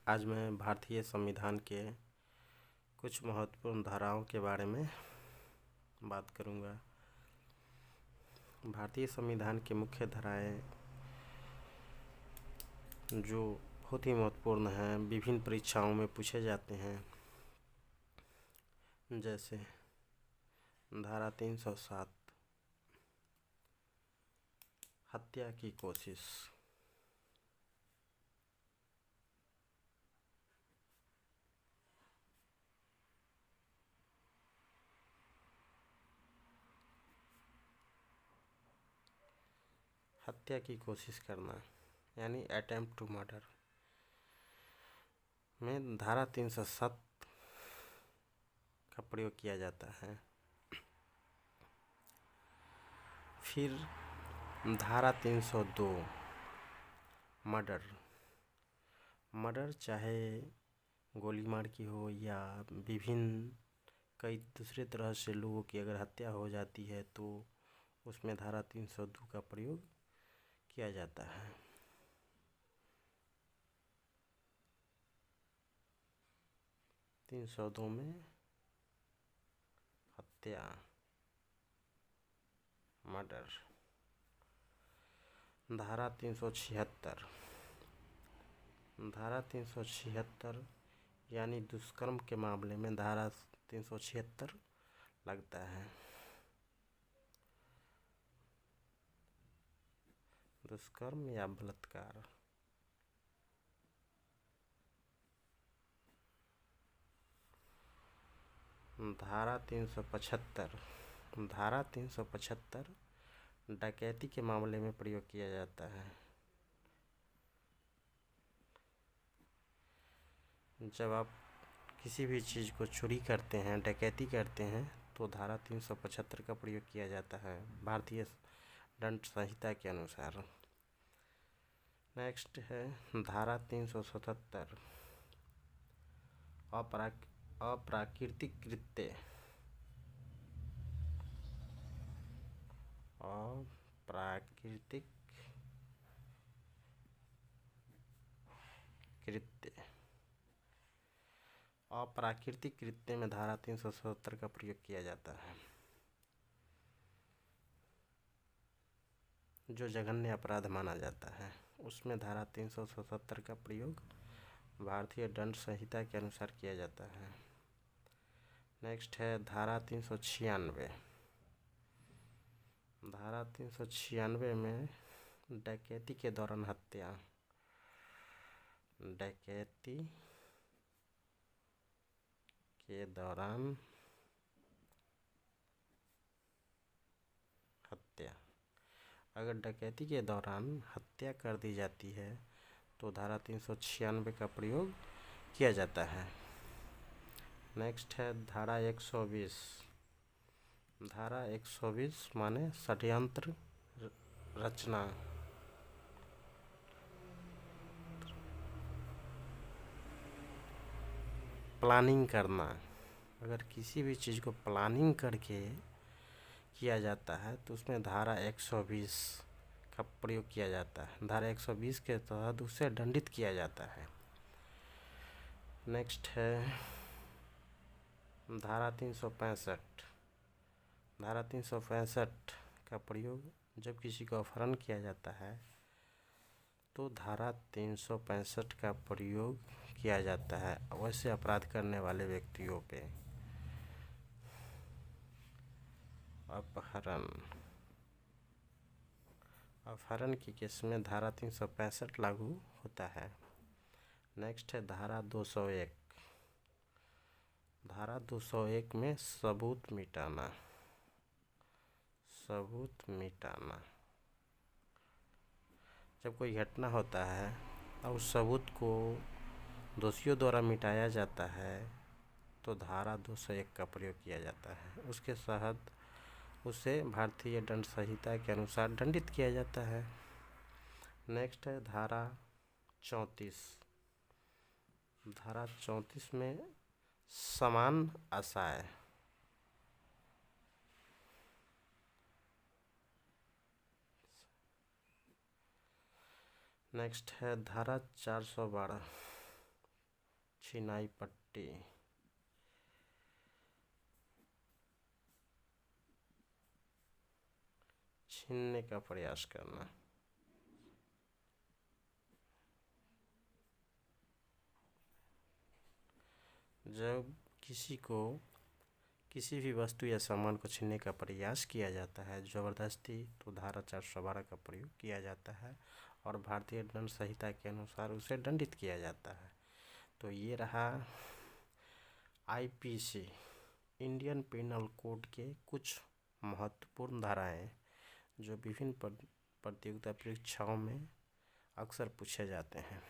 आज मैं भारतीय संविधान के कुछ महत्वपूर्ण धाराओं के बारे में बात करूंगा। भारतीय संविधान की मुख्य धाराएं जो बहुत ही महत्वपूर्ण हैं, विभिन्न परीक्षाओं में पूछे जाते हैं, जैसे धारा 307 हत्या की कोशिश। हत्या की कोशिश करना यानी अटेम्प्ट टू मर्डर में धारा 307 का प्रयोग किया जाता है। फिर धारा 302 मर्डर चाहे गोली मार की हो या विभिन्न कई दूसरे तरह से लोगों की अगर हत्या हो जाती है तो उसमें धारा 302 का प्रयोग किया जाता है। तीन सौ दो में हत्या मर्डर। धारा 376 यानी दुष्कर्म के मामले में धारा 376 लगता है। दुष्कर्म या बलात्कार। धारा 375 डकैती के मामले में प्रयोग किया जाता है। जब आप किसी भी चीज़ को चोरी करते हैं, डकैती करते हैं तो धारा 375 का प्रयोग किया जाता है भारतीय दंड संहिता के अनुसार। नेक्स्ट है धारा 377 अप्राकृतिक कृत्य। अप्राकृतिक कृत्य में धारा 377 का प्रयोग किया जाता है। जो जघन्य अपराध माना जाता है उसमें धारा 377 का प्रयोग भारतीय दंड संहिता के अनुसार किया जाता है। नेक्स्ट है धारा 396। धारा 396 में डकैती के दौरान हत्या। अगर डकैती के दौरान हत्या कर दी जाती है तो धारा 396 का प्रयोग किया जाता है। नेक्स्ट है धारा 120। धारा 120 माने षड्यंत्र रचना। प्लानिंग करना। अगर किसी भी चीज़ को प्लानिंग करके किया जाता है तो उसमें धारा 120 का प्रयोग किया जाता है। धारा 120 के तहत उसे दंडित किया जाता है। नेक्स्ट है धारा 365। धारा 365 का प्रयोग जब किसी का अपहरण किया जाता है तो धारा 365 का प्रयोग किया जाता है वैसे अपराध करने वाले व्यक्तियों पे। अपहरण की केस में धारा 365 लागू होता है। नेक्स्ट है धारा 201। धारा 201 में सबूत मिटाना। जब कोई घटना होता है और उस सबूत को दोषियों द्वारा मिटाया जाता है तो धारा 201 का प्रयोग किया जाता है। उसके तहत उसे भारतीय दंड संहिता के अनुसार दंडित किया जाता है। नेक्स्ट है धारा 34। धारा 34 में समान आशय। नेक्स्ट है धारा 412 छिनाई पट्टी, छीनने का प्रयास करना। जब किसी को किसी भी वस्तु या सामान को छीनने का प्रयास किया जाता है ज़बरदस्ती, तो धारा 412 का प्रयोग किया जाता है और भारतीय दंड संहिता के अनुसार उसे दंडित किया जाता है। तो ये रहा आईपीसी इंडियन पेनल कोड के कुछ महत्वपूर्ण धाराएं जो विभिन्न प्रतियोगिता परीक्षाओं में अक्सर पूछे जाते हैं।